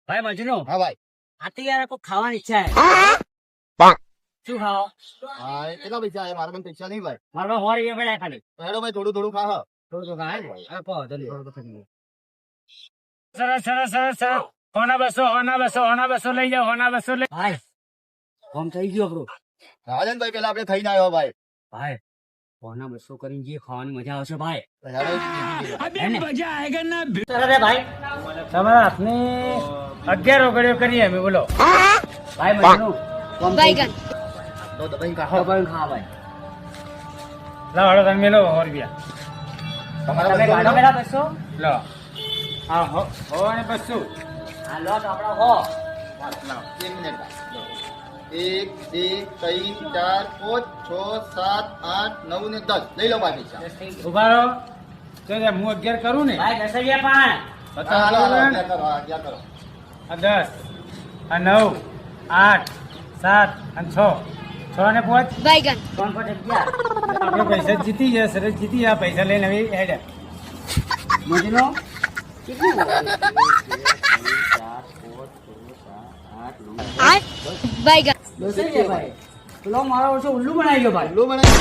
ભાઈ મજનુ, હા ભાઈ. આથી યાર કોઈ ખાવાની ઈચ્છા શું ખાઓ? હા, કેટલા પૈસા આયા? મારા પાસે પૈસા નહીં ભાઈ. મારા પાસે 100 રૂપિયા પડ્યા ખાલી. તો હેડો ભાઈ, થોડું થોડું ખા. થોડું તો ખાય ને. હા, કહો જલ્દી. સરસ સરસ સરસ સરસ. હોના બસો લઈ જાઓ, હોના બસો લઈ. ભાઈ ફોર્મ થઈ ગયો આપણું. રાજન ભાઈ, પેલા આપણે ખાઈને આવ્યો ભાઈ. ભાઈ હોના 200 કરીને જે ખાવાની મજા આવશે ભાઈ. તો હેડો, મજા આયેગા ના. અરે ભાઈ તમારા હાથની 11 ઓગળ્યો કરીએ અમે. બોલો ભાઈ મજનુ बैगन તો દબાઈને ખા. ખબર ખા ભાઈ. લાવ હાલો તમે મેલો 100 રૂપિયા. તમારા તમે બધા ગાડો પેલા 200 लो હા હો અને 200 હા લો તો આપણો હો. લાવ, 1 મિનિટ. 1 2 3 4 5 6 7 8 9 ને 10 લઈ લો ભાઈ પૈસા. ઉભા રહો. તો હું 11 કરું ને ભાઈ 10 રૂપિયા પણ હા, હાલો, હાલો, બતાવો. અગિયાર કરો, હા, અગિયાર કરો. આ 10 આ 9 8 7 અને 6 6 ને 5 बैगन 3 5 11 આપણે પૈસા જીતી ગયા. સરસ જીતી ગયા. પૈસા લઈને હવે હેડ મજનો आठ बैगन ભાઈ પેલો મારો ઓછો ઉલ્લુ બનાવી ગયો ભાઈ. લો બનાવી.